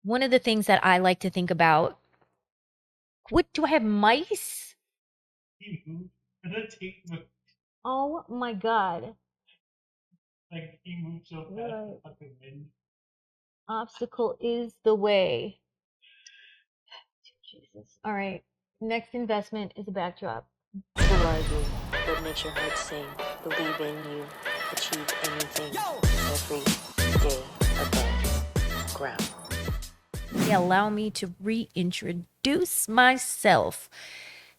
One of the things that I like to think about, what do I have mice? He moved. The tape moved. Oh my God. Like he moved so fast the Right. fucking wind. Obstacle is the way. Jesus. All right. Next investment is a backdrop. Who are you? What makes your heart sing? Believe in you. Achieve anything. Every day above ground. Allow me to reintroduce myself.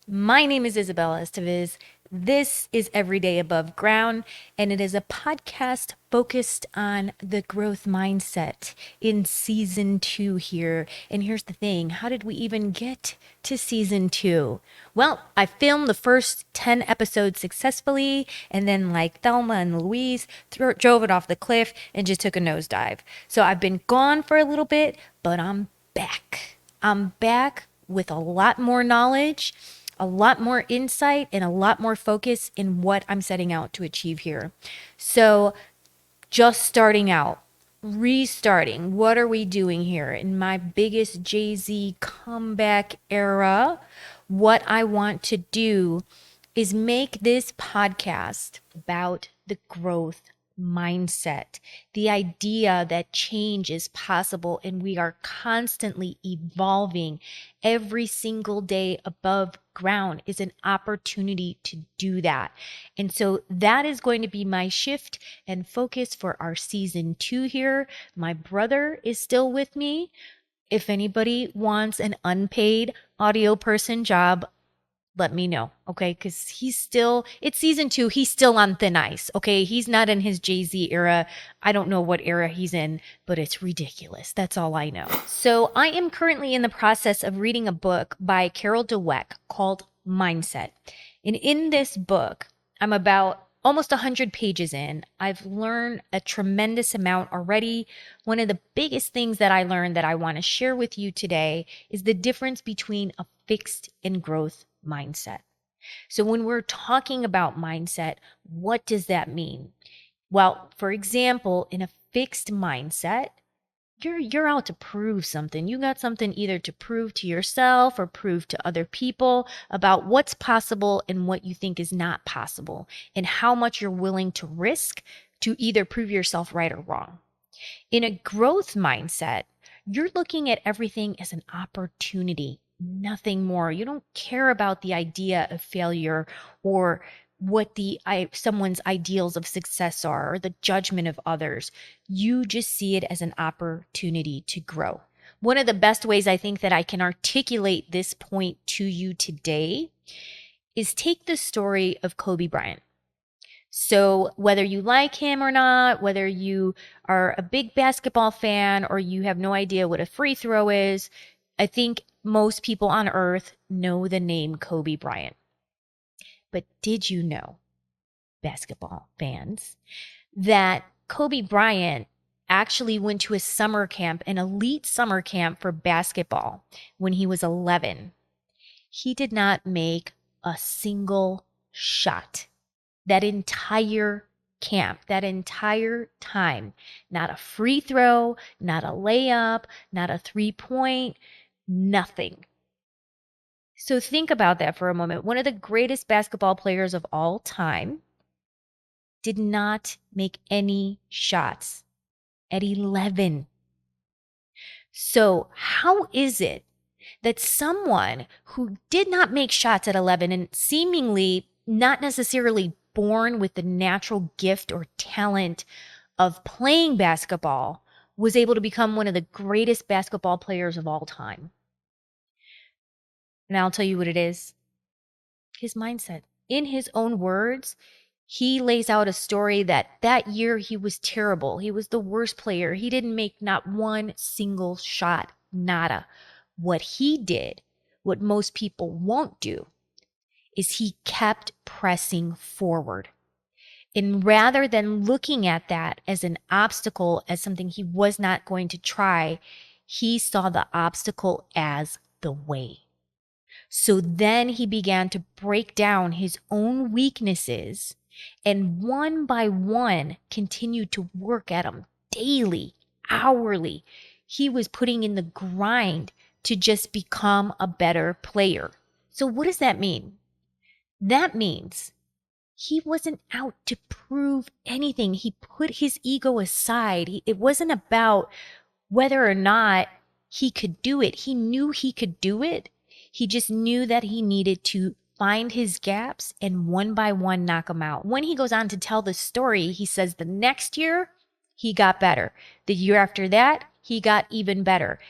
My name is Isabella Estevez. This is Everyday Above Ground, and it is a podcast focused on the growth mindset in season 2 here. And here's the thing, how did we even get to season 2? Well, I filmed the first 10 episodes successfully, and then, like Thelma and Louise, drove it off the cliff and just took a nosedive. So I've been gone for a little bit, but I'm back. I'm back with a lot more knowledge, a lot more insight, and a lot more focus in what I'm setting out to achieve here. So, just starting out, restarting, what are we doing here in my biggest Jay-Z comeback era? What I want to do is make this podcast about the growth mindset, the idea that change is possible and we are constantly evolving. Every single day above ground is an opportunity to do that. And so that is going to be my shift and focus for our season 2 here. My brother is still with me. If anybody wants an unpaid audio person job, let me know, okay? Because it's season 2, he's still on thin ice, okay? He's not in his Jay-Z era. I don't know what era he's in, but it's ridiculous. That's all I know. So I am currently in the process of reading a book by Carol Dweck called Mindset. And in this book, I'm about almost 100 pages in. I've learned a tremendous amount already. One of the biggest things that I learned that I want to share with you today is the difference between a fixed and growth mindset. So when we're talking about mindset, what does that mean? Well, for example, in a fixed mindset, you're out to prove something. You got something either to prove to yourself or prove to other people about what's possible and what you think is not possible, and how much you're willing to risk to either prove yourself right or wrong. In a growth mindset, you're looking at everything as an opportunity, nothing more. You don't care about the idea of failure or what someone's ideals of success are or the judgment of others. You just see it as an opportunity to grow. One of the best ways I think that I can articulate this point to you today is take the story of Kobe Bryant. So, whether you like him or not, whether you are a big basketball fan or you have no idea what a free throw is, I think most people on earth know the name Kobe Bryant. But did you know, basketball fans, that Kobe Bryant actually went to a summer camp, an elite summer camp for basketball when he was 11? He did not make a single shot that entire camp, that entire time. Not a free throw, not a layup, not a 3-point, nothing. So think about that for a moment. One of the greatest basketball players of all time did not make any shots at 11. So how is it that someone who did not make shots at 11 and seemingly not necessarily born with the natural gift or talent of playing basketball was able to become one of the greatest basketball players of all time? And I'll tell you what it is: his mindset. In his own words, he lays out a story that year he was terrible. He was the worst player. He didn't make not one single shot, nada. What he did, what most people won't do, is he kept pressing forward. And rather than looking at that as an obstacle, as something he was not going to try, he saw the obstacle as the way. So then he began to break down his own weaknesses and one by one continued to work at them daily, hourly. He was putting in the grind to just become a better player. So what does that mean? That means he wasn't out to prove anything. He put his ego aside. It wasn't about whether or not he could do it. He knew he could do it. He just knew that he needed to find his gaps and one by one knock them out. When he goes on to tell the story, he says the next year he got better. The year after that, he got even better,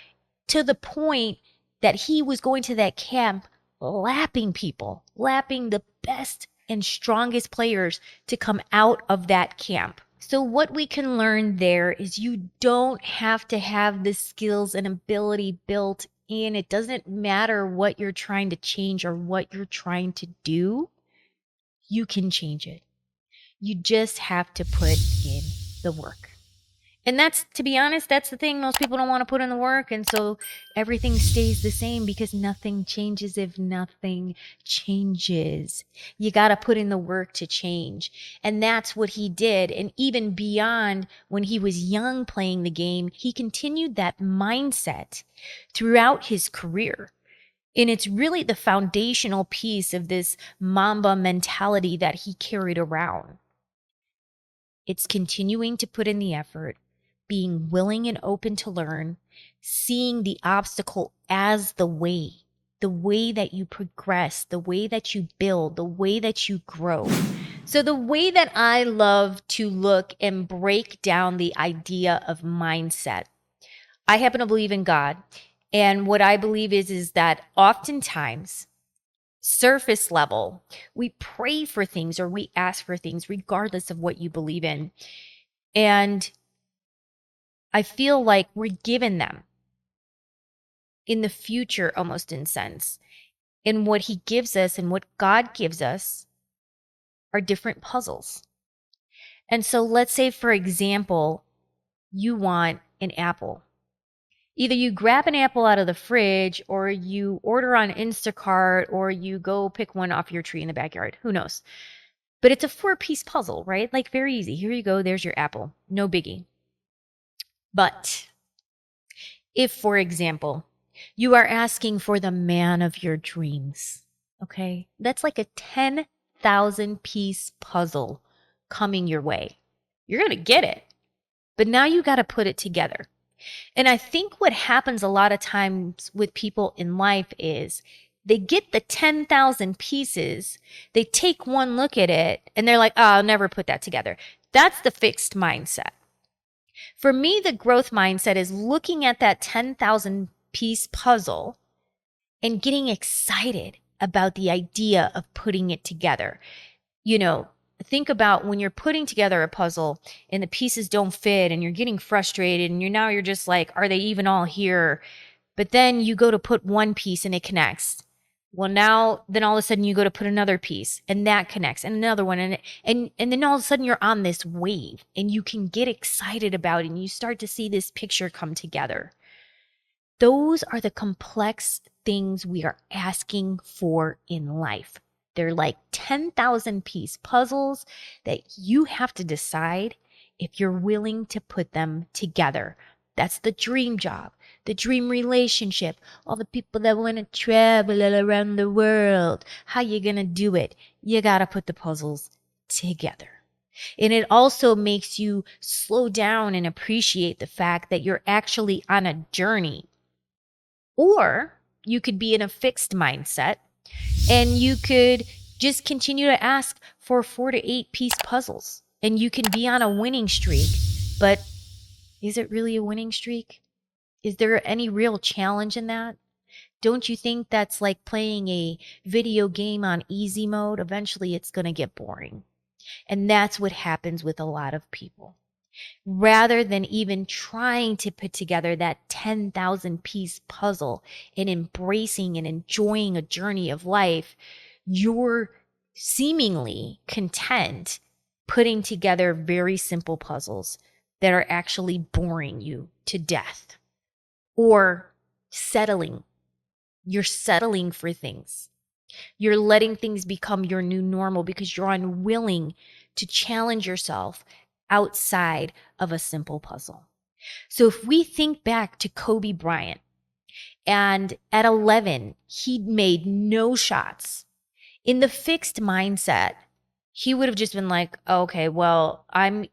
to the point that he was going to that camp lapping people, lapping the best and strongest players to come out of that camp. So what we can learn there is you don't have to have the skills and ability built in. It doesn't matter what you're trying to change or what you're trying to do. You can change it. You just have to put in the work. And that's, to be honest, that's the thing. Most people don't want to put in the work. And so everything stays the same because nothing changes if nothing changes. You got to put in the work to change. And that's what he did. And even beyond when he was young playing the game, he continued that mindset throughout his career. And it's really the foundational piece of this Mamba mentality that he carried around. It's continuing to put in the effort, being willing and open to learn, seeing the obstacle as the way that you progress, the way that you build, the way that you grow. So the way that I love to look and break down the idea of mindset, I happen to believe in God. And what I believe is that oftentimes, surface level, we pray for things or we ask for things regardless of what you believe in. And I feel like we're given them in the future, almost in sense. And what he gives us and what God gives us are different puzzles. And so let's say, for example, you want an apple. Either you grab an apple out of the fridge or you order on Instacart or you go pick one off your tree in the backyard. Who knows? But it's a 4-piece puzzle, right? Like very easy. Here you go. There's your apple. No biggie. But if, for example, you are asking for the man of your dreams, okay? That's like a 10,000 piece puzzle coming your way. You're going to get it. But now you got to put it together. And I think what happens a lot of times with people in life is they get the 10,000 pieces, they take one look at it, and they're like, oh, I'll never put that together. That's the fixed mindset. For me, the growth mindset is looking at that 10,000 piece puzzle and getting excited about the idea of putting it together. You know, think about when you're putting together a puzzle and the pieces don't fit and you're getting frustrated and you're just like, are they even all here? But then you go to put one piece and it connects. Well, then all of a sudden you go to put another piece and that connects and another one. And then all of a sudden you're on this wave and you can get excited about it and you start to see this picture come together. Those are the complex things we are asking for in life. They're like 10,000 piece puzzles that you have to decide if you're willing to put them together. That's the dream job, the dream relationship, all the people that want to travel all around the world. How you going to do it? You got to put the puzzles together. And it also makes you slow down and appreciate the fact that you're actually on a journey. Or you could be in a fixed mindset and you could just continue to ask for 4 to 8 piece puzzles and you can be on a winning streak. But is it really a winning streak? Is there any real challenge in that? Don't you think that's like playing a video game on easy mode? Eventually it's going to get boring. And that's what happens with a lot of people. Rather than even trying to put together that 10,000 piece puzzle and embracing and enjoying a journey of life, you're seemingly content putting together very simple puzzles that are actually boring you to death. Or settling. You're settling for things. You're letting things become your new normal because you're unwilling to challenge yourself outside of a simple puzzle. So if we think back to Kobe Bryant, and at 11, he made no shots. In the fixed mindset, he would have just been like, okay, well, I'm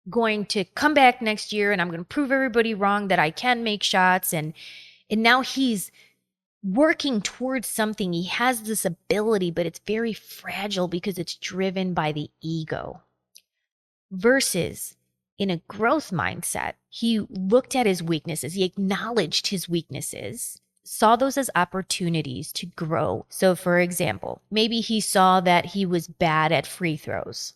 going to come back next year and I'm going to prove everybody wrong that I can make shots. And now he's working towards something. He has this ability, but it's very fragile because it's driven by the ego. Versus in a growth mindset, he looked at his weaknesses, he acknowledged his weaknesses, saw those as opportunities to grow. So, for example, maybe he saw that he was bad at free throws.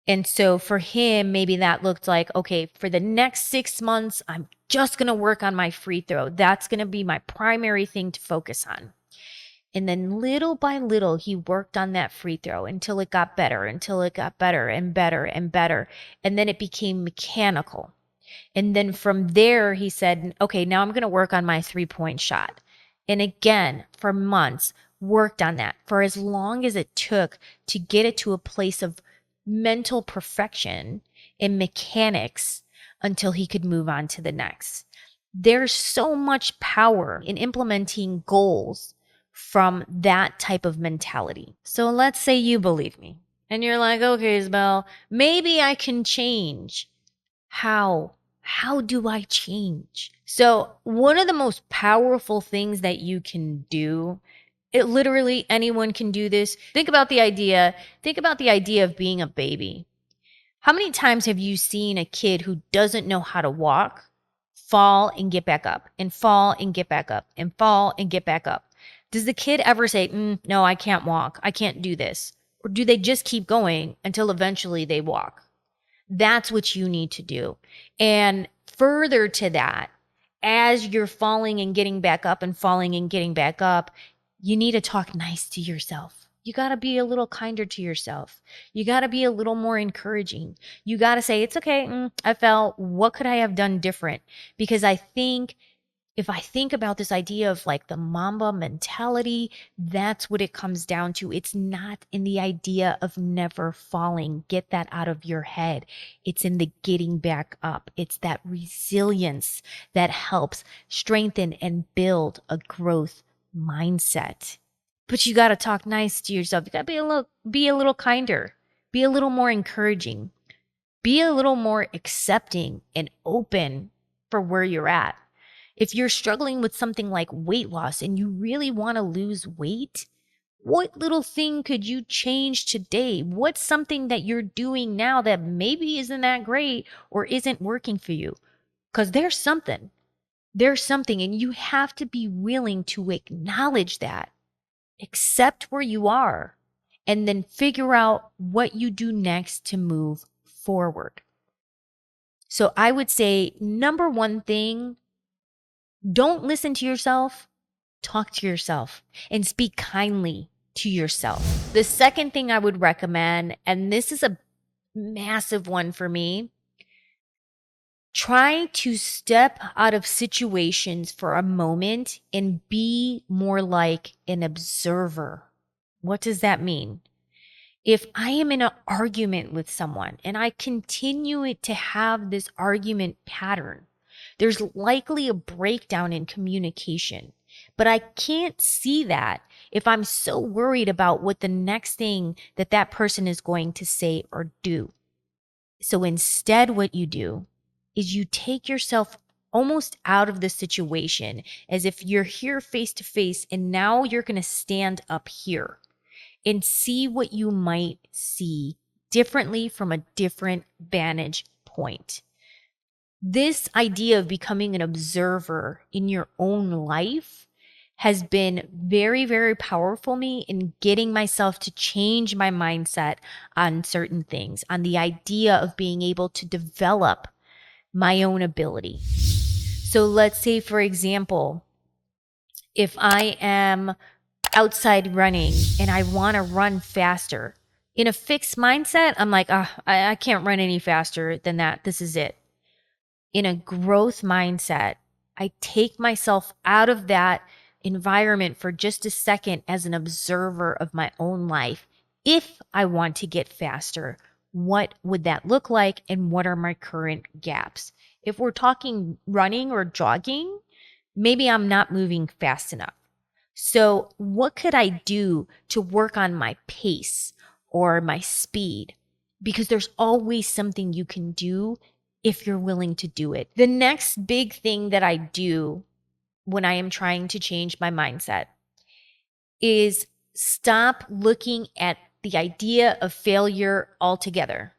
And so for him, maybe that looked like, okay, for the next 6 months, I'm just going to work on my free throw. That's going to be my primary thing to focus on. And then little by little, he worked on that free throw until it got better, until it got better and better and better. And then it became mechanical. And then from there, he said, okay, now I'm going to work on my 3-point shot. And again, for months, worked on that for as long as it took to get it to a place of mental perfection and mechanics until he could move on to the next. There's so much power in implementing goals from that type of mentality. So let's say you believe me and you're like, okay, Isabel, maybe I can change. How? How do I change? So one of the most powerful things that you can do, it literally anyone can do this. Think about the idea of being a baby. How many times have you seen a kid who doesn't know how to walk fall and get back up and fall and get back up and fall and get back up? Does the kid ever say, no, I can't walk, I can't do this? Or do they just keep going until eventually they walk? That's what you need to do. And further to that, as you're falling and getting back up and falling and getting back up, you need to talk nice to yourself. You got to be a little kinder to yourself. You got to be a little more encouraging. You got to say, it's okay. I fell. What could I have done different? Because I think if I think about this idea of like the Mamba mentality, that's what it comes down to. It's not in the idea of never falling. Get that out of your head. It's in the getting back up. It's that resilience that helps strengthen and build a growth mindset. But you got to talk nice to yourself. You got to be a little kinder, be a little more encouraging, be a little more accepting and open for where you're at. If you're struggling with something like weight loss and you really want to lose weight, what little thing could you change today? What's something that you're doing now that maybe isn't that great or isn't working for you? Because there's something, and you have to be willing to acknowledge that, accept where you are, and then figure out what you do next to move forward. So I would say number one thing, don't listen to yourself, talk to yourself and speak kindly to yourself. The second thing I would recommend, and this is a massive one for me, try to step out of situations for a moment and be more like an observer. What does that mean? If I am in an argument with someone and I continue to have this argument pattern, there's likely a breakdown in communication. But I can't see that if I'm so worried about what the next thing that person is going to say or do. So instead, what you do is you take yourself almost out of the situation as if you're here face to face and now you're going to stand up here and see what you might see differently from a different vantage point. This idea of becoming an observer in your own life has been very, very powerful me in getting myself to change my mindset on certain things, on the idea of being able to develop my own ability. So let's say, for example, if I am outside running and I want to run faster, in a fixed mindset, I'm like, I can't run any faster than that. This is it. In a growth mindset, I take myself out of that environment for just a second as an observer of my own life. If I want to get faster, what would that look like? And what are my current gaps? If we're talking running or jogging, maybe I'm not moving fast enough. So, what could I do to work on my pace or my speed? Because there's always something you can do if you're willing to do it. The next big thing that I do when I am trying to change my mindset is stop looking at the idea of failure altogether.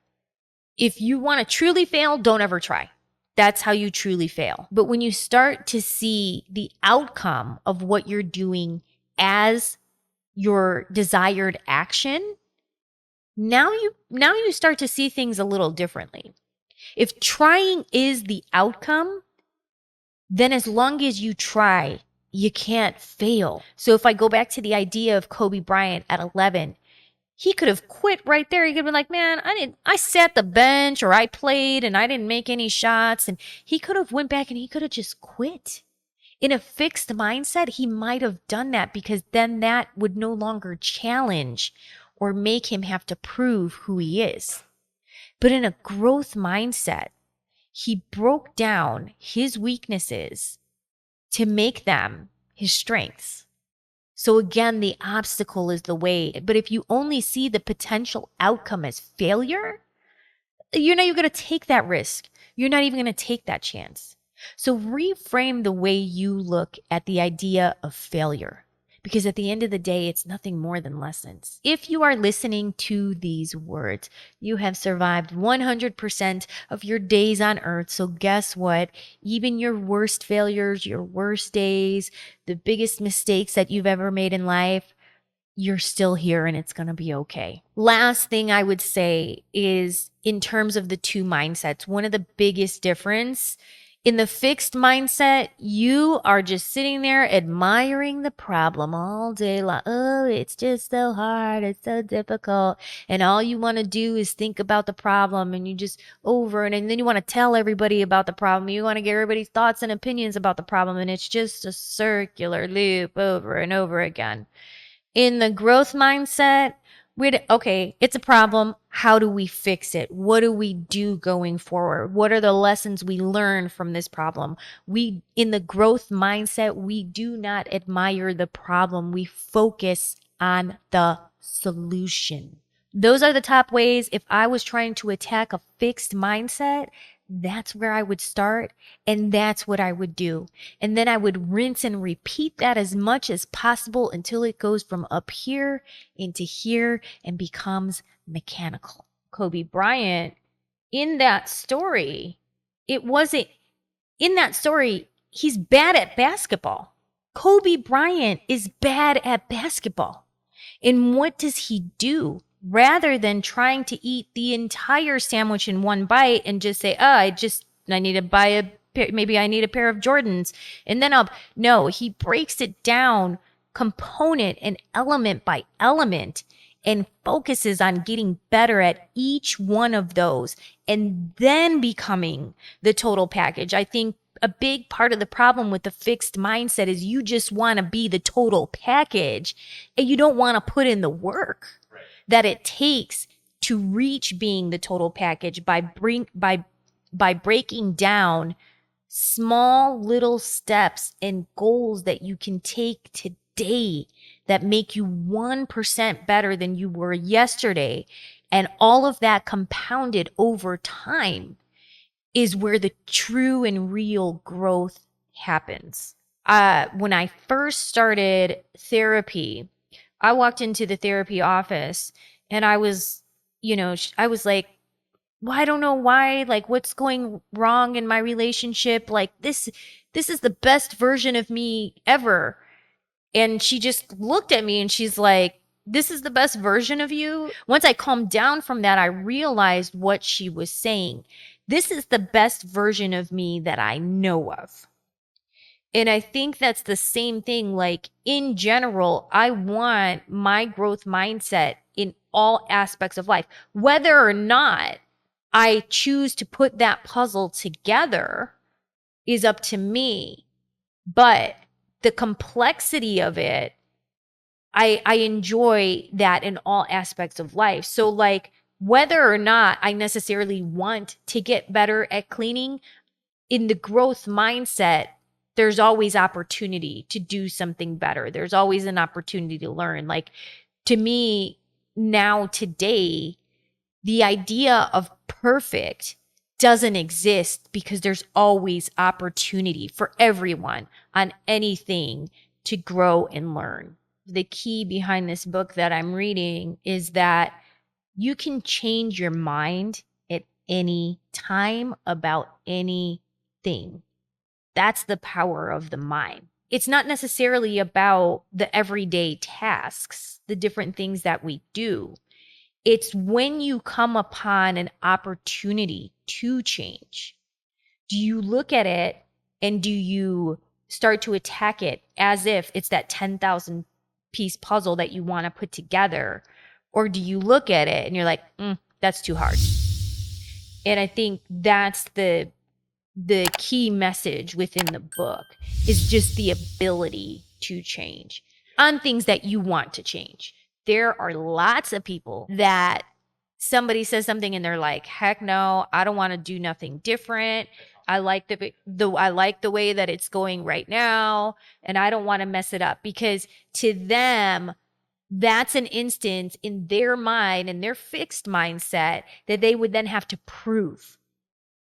If you want to truly fail, don't ever try. That's how you truly fail. But when you start to see the outcome of what you're doing as your desired action, now you start to see things a little differently. If trying is the outcome, then as long as you try, you can't fail. So if I go back to the idea of Kobe Bryant at 11, he could have quit right there. He could have been like, man, I sat the bench or I played and I didn't make any shots. And he could have went back and he could have just quit. In a fixed mindset, he might have done that because then that would no longer challenge or make him have to prove who he is. But in a growth mindset, he broke down his weaknesses to make them his strengths. So again, the obstacle is the way. But if you only see the potential outcome as failure, you're not even going to take that risk. You're not even going to take that chance. So reframe the way you look at the idea of failure, because at the end of the day, it's nothing more than lessons. If you are listening to these words, you have survived 100% of your days on earth. So guess what? Even your worst failures, your worst days, the biggest mistakes that you've ever made in life, you're still here and it's going to be okay. Last thing I would say is in terms of the two mindsets, one of the biggest difference in the fixed mindset, you are just sitting there admiring the problem all day long. Oh, it's just so hard. It's so difficult. And all you want to do is think about the problem and you just and then you want to tell everybody about the problem. You want to get everybody's thoughts and opinions about the problem. And it's just a circular loop over and over again. In the growth mindset, okay, it's a problem. How do we fix it? What do we do going forward? What are the lessons we learn from this problem? In the growth mindset, we do not admire the problem. We focus on the solution. Those are the top ways. If I was trying to attack a fixed mindset, that's where I would start and that's what I would do. And then I would rinse and repeat that as much as possible until it goes from up here into here and becomes mechanical. Kobe Bryant, in that story, he's bad at basketball. Kobe Bryant is bad at basketball. And what does he do? Rather than trying to eat the entire sandwich in one bite and just say, I need to buy maybe I need a pair of Jordans. And then no, he breaks it down component and element by element and focuses on getting better at each one of those and then becoming the total package. I think a big part of the problem with the fixed mindset is you just want to be the total package and you don't want to put in the work that it takes to reach being the total package by breaking down small little steps and goals that you can take today that make you 1% better than you were yesterday. And all of that compounded over time is where the true and real growth happens. When I first started therapy, I walked into the therapy office and I was like, well, I don't know why, like what's going wrong in my relationship? Like this is the best version of me ever. And she just looked at me and she's like, this is the best version of you. Once I calmed down from that, I realized what she was saying. This is the best version of me that I know of. And I think that's the same thing. Like in general, I want my growth mindset in all aspects of life, whether or not I choose to put that puzzle together is up to me. But the complexity of it, I enjoy that in all aspects of life. So like whether or not I necessarily want to get better at cleaning, in the growth mindset, there's always opportunity to do something better. There's always an opportunity to learn. Like, to me, now today, the idea of perfect doesn't exist because there's always opportunity for everyone on anything to grow and learn. The key behind this book that I'm reading is that you can change your mind at any time about anything. That's the power of the mind. It's not necessarily about the everyday tasks, the different things that we do. It's when you come upon an opportunity to change. Do you look at it and do you start to attack it as if it's that 10,000 piece puzzle that you want to put together? Or do you look at it and you're like, that's too hard? And I think that's the key message within the book, is just the ability to change on things that you want to change. There are lots of people that somebody says something and they're like, heck no, I don't want to do nothing different. I like I like the way that it's going right now, and I don't want to mess it up, because to them, that's an instance in their mind and their fixed mindset that they would then have to prove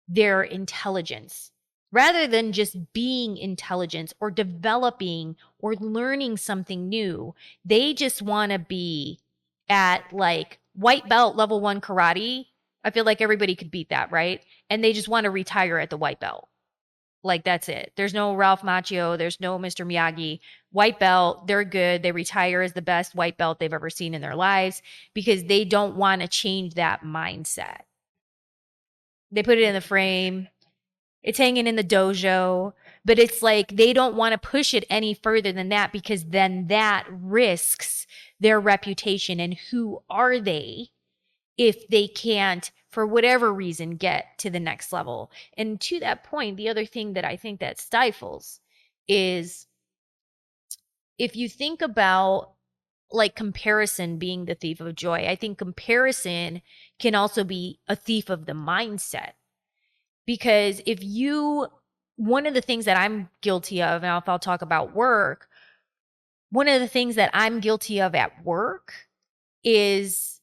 their intelligence, rather than just being intelligence or developing or learning something new. They just want to be at like white belt level 1 karate. I feel like everybody could beat that, right? And they just want to retire at the white belt. Like, that's it. There's no Ralph Macchio. There's no Mr. Miyagi. White belt, they're good. They retire as the best white belt they've ever seen in their lives because they don't want to change that mindset. They put it in the frame. It's hanging in the dojo, but it's like they don't want to push it any further than that, because then that risks their reputation. And who are they if they can't, for whatever reason, get to the next level? And to that point, the other thing that I think that stifles is, if you think about like comparison being the thief of joy, I think comparison can also be a thief of the mindset. Because one of the things that I'm guilty of, and if I'll talk about work, one of the things that I'm guilty of at work is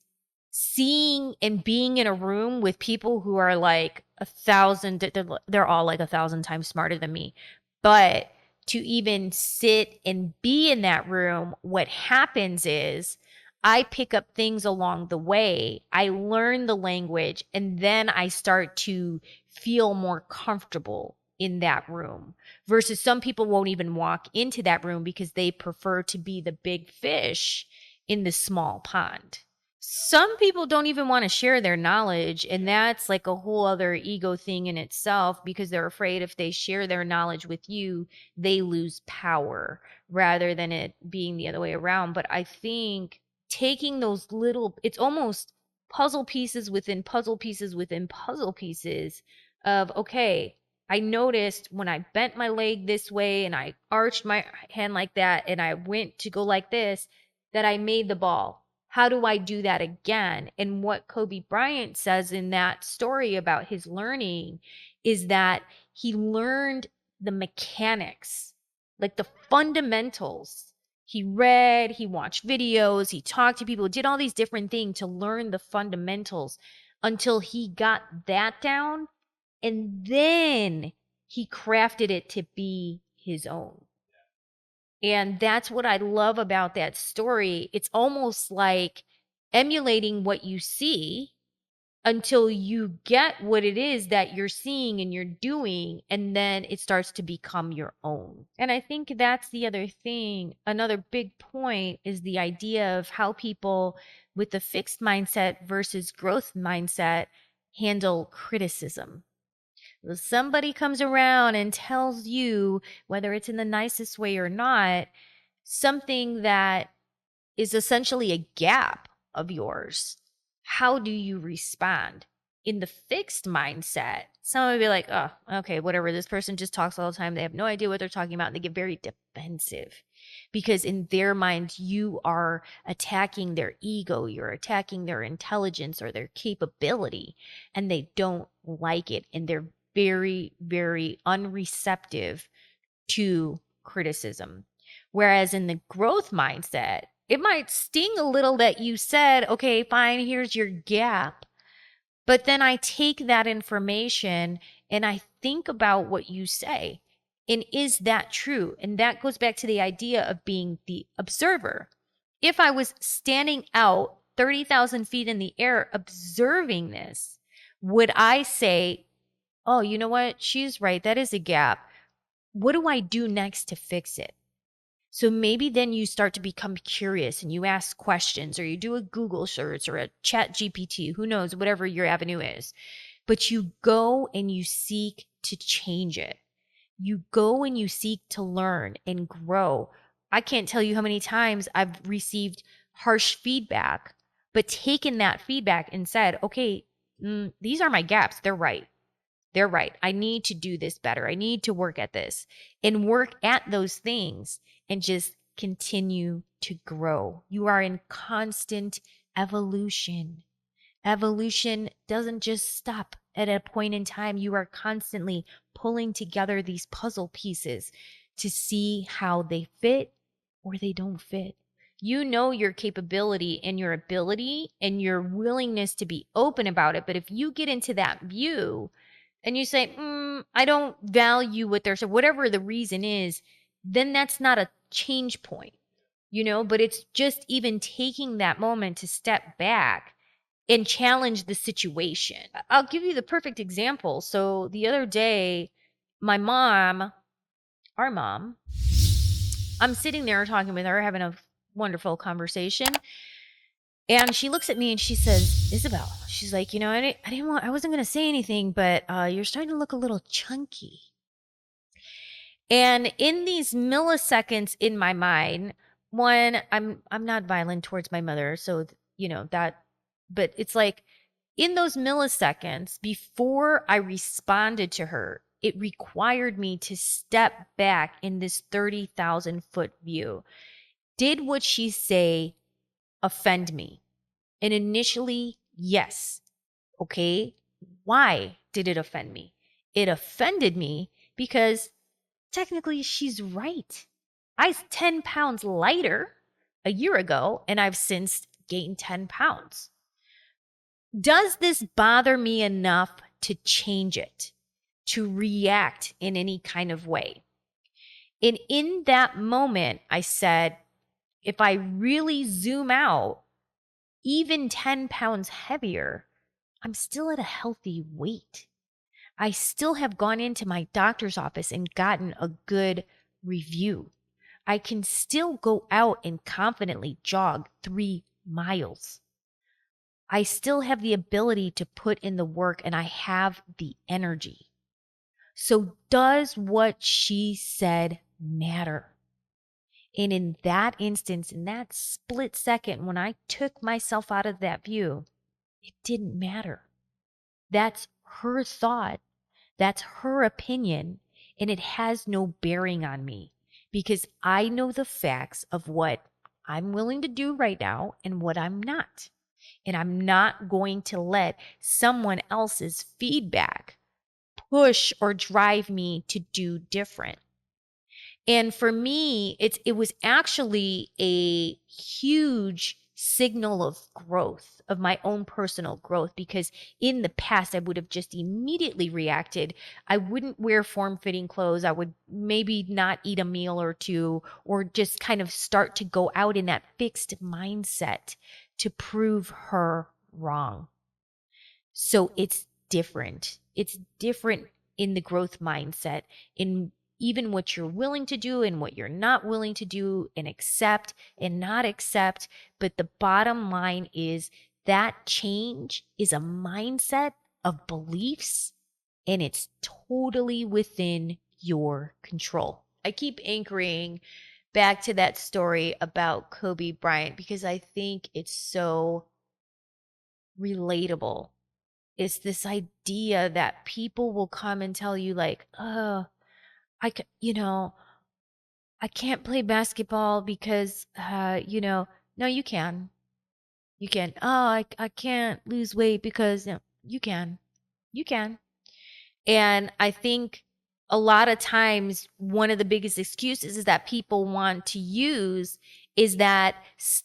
seeing and being in a room with people who are like 1,000, they're all like 1,000 times smarter than me. But to even sit and be in that room, what happens is I pick up things along the way. I learn the language, and then I start to feel more comfortable in that room, versus some people won't even walk into that room because they prefer to be the big fish in the small pond. Some people don't even want to share their knowledge, and that's like a whole other ego thing in itself, because they're afraid if they share their knowledge with you, they lose power, rather than it being the other way around. But I think taking those little, it's almost puzzle pieces within puzzle pieces within puzzle pieces of, okay, I noticed when I bent my leg this way and I arched my hand like that and I went to go like this, that I made the ball. How do I do that again? And what Kobe Bryant says in that story about his learning is that he learned the mechanics, like the fundamentals. He read, he watched videos, he talked to people, did all these different things to learn the fundamentals until he got that down. And then he crafted it to be his own. And that's what I love about that story. It's almost like emulating what you see until you get what it is that you're seeing and you're doing, and then it starts to become your own. And I think that's the other thing. Another big point is the idea of how people with a fixed mindset versus growth mindset handle criticism. Somebody comes around and tells you, whether it's in the nicest way or not, something that is essentially a gap of yours. How do you respond? In the fixed mindset, someone would be like, oh, okay, whatever. This person just talks all the time. They have no idea what they're talking about. And they get very defensive because in their mind, you are attacking their ego. You're attacking their intelligence or their capability, and they don't like it. And they're very, very unreceptive to criticism. Whereas in the growth mindset, it might sting a little that you said, okay, fine, here's your gap. But then I take that information and I think about what you say. And is that true? And that goes back to the idea of being the observer. If I was standing out 30,000 feet in the air observing this, would I say, oh, you know what? She's right. That is a gap. What do I do next to fix it? So maybe then you start to become curious and you ask questions or you do a Google search or a chat GPT, who knows, whatever your avenue is. But you go and you seek to change it. You go and you seek to learn and grow. I can't tell you how many times I've received harsh feedback, but taken that feedback and said, okay, these are my gaps. They're right. They're right. I need to do this better. I need to work at this and work at those things and just continue to grow. You are in constant evolution. Evolution doesn't just stop at a point in time. You are constantly pulling together these puzzle pieces to see how they fit or they don't fit. You know your capability and your ability and your willingness to be open about it. But if you get into that view and you say, I don't value what they're saying, whatever the reason is, then that's not a change point, but it's just even taking that moment to step back and challenge the situation. I'll give you the perfect example. So the other day, my mom, our mom, I'm sitting there talking with her, having a wonderful conversation. And she looks at me and she says, Isabel, she's like, I wasn't going to say anything, but you're starting to look a little chunky. And in these milliseconds in my mind, one, I'm not violent towards my mother. So, but it's like in those milliseconds before I responded to her, it required me to step back in this 30,000 foot view. Did what she say offend me? And initially, yes. Okay. Why did it offend me? It offended me because technically she's right. I was 10 pounds lighter a year ago, and I've since gained 10 pounds. Does this bother me enough to change it, to react in any kind of way? And in that moment, I said, if I really zoom out, even 10 pounds heavier, I'm still at a healthy weight. I still have gone into my doctor's office and gotten a good review. I can still go out and confidently jog 3 miles. I still have the ability to put in the work and I have the energy. So does what she said matter? And in that instance, in that split second, when I took myself out of that view, it didn't matter. That's her thought. That's her opinion. And it has no bearing on me because I know the facts of what I'm willing to do right now and what I'm not. And I'm not going to let someone else's feedback push or drive me to do different. And for me, it was actually a huge signal of growth, of my own personal growth, because in the past, I would have just immediately reacted. I wouldn't wear form-fitting clothes. I would maybe not eat a meal or two, or just kind of start to go out in that fixed mindset to prove her wrong. So it's different. It's different in the growth mindset, in even what you're willing to do and what you're not willing to do and accept and not accept. But the bottom line is that change is a mindset of beliefs and it's totally within your control. I keep anchoring back to that story about Kobe Bryant because I think it's so relatable. It's this idea that people will come and tell you like, oh, I can't play basketball because, no, you can. You can. Oh, I can't lose weight because no, you can. You can. And I think a lot of times one of the biggest excuses is that people want to use is that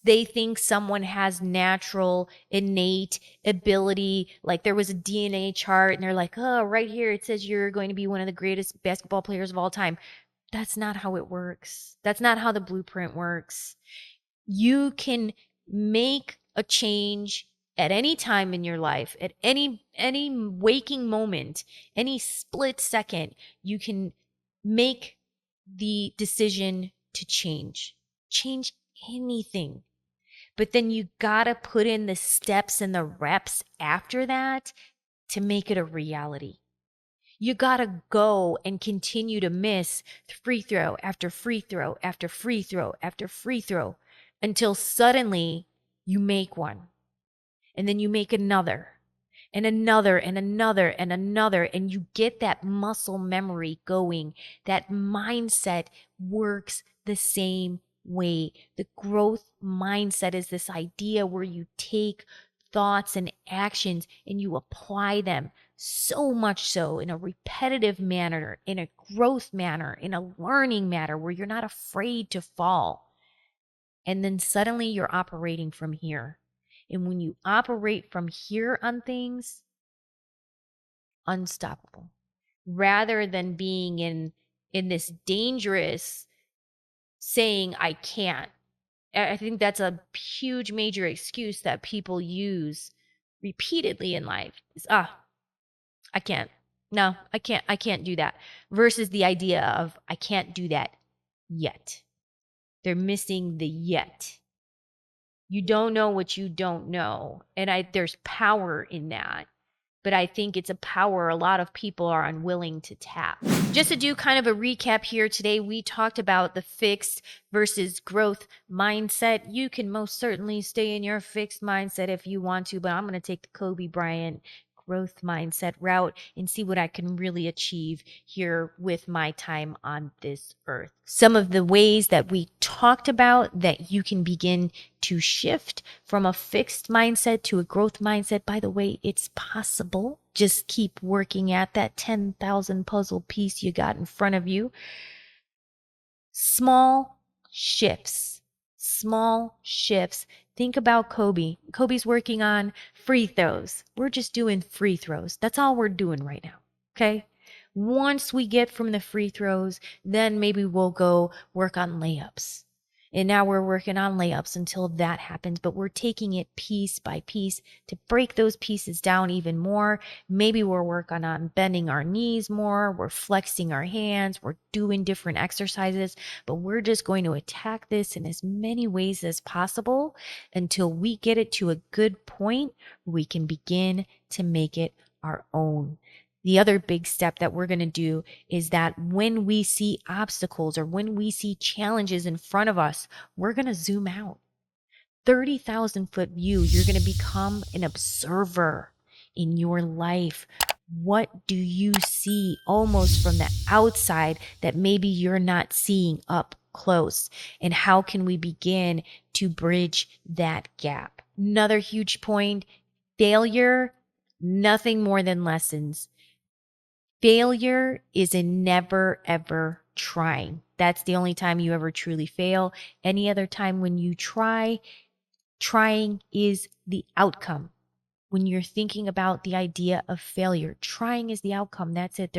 they think someone has natural, innate ability. Like there was a DNA chart and they're like, oh, right here it says you're going to be one of the greatest basketball players of all time. That's not how it works. That's not how the blueprint works. You can make a change at any time in your life, at any waking moment, any split second. You can make the decision to change anything. But then you got to put in the steps and the reps after that to make it a reality. You got to go and continue to miss free throw after free throw after free throw after free throw until suddenly you make one. And then you make another and another and another and another. And you get that muscle memory going. That mindset works the same way. The growth mindset is this idea where you take thoughts and actions and you apply them so much so in a repetitive manner, in a growth manner, in a learning manner where you're not afraid to fall. And then suddenly you're operating from here. And when you operate from here on things, unstoppable. Rather than being in this dangerous saying I can't. I think that's a huge major excuse that people use repeatedly in life. Is, I can't. No, I can't do that. Versus the idea of I can't do that yet. They're missing the yet. You don't know what you don't know. And there's power in that. But I think it's a power a lot of people are unwilling to tap. Just to do kind of a recap here today, we talked about the fixed versus growth mindset. You can most certainly stay in your fixed mindset if you want to, but I'm going to take the Kobe Bryant growth mindset route and see what I can really achieve here with my time on this earth. Some of the ways that we talked about that you can begin to shift from a fixed mindset to a growth mindset. By the way, it's possible. Just keep working at that 10,000 puzzle piece you got in front of you. Small shifts. Small shifts. Think about Kobe. Kobe's working on free throws. We're just doing free throws. That's all we're doing right now. Okay? Once we get from the free throws, then maybe we'll go work on layups. And now we're working on layups until that happens, but we're taking it piece by piece to break those pieces down even more. Maybe we're working on bending our knees more. We're flexing our hands. We're doing different exercises, but we're just going to attack this in as many ways as possible until we get it to a good point where we can begin to make it our own. The other big step that we're going to do is that when we see obstacles or when we see challenges in front of us, we're going to zoom out. 30,000 foot view, you're going to become an observer in your life. What do you see almost from the outside that maybe you're not seeing up close? And how can we begin to bridge that gap? Another huge point, failure, nothing more than lessons. Failure is in never, ever trying. That's the only time you ever truly fail. Any other time when you try, trying is the outcome. When you're thinking about the idea of failure, trying is the outcome. That's it.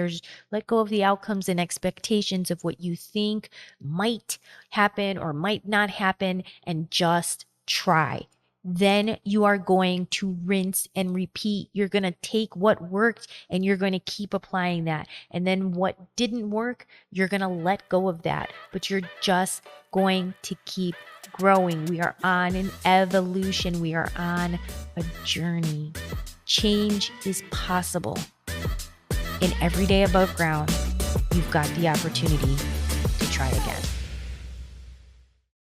Let go of the outcomes and expectations of what you think might happen or might not happen and just try. Then you are going to rinse and repeat. You're going to take what worked and you're going to keep applying that. And then what didn't work, you're going to let go of that. But you're just going to keep growing. We are on an evolution. We are on a journey. Change is possible. In every day above ground, you've got the opportunity to try again.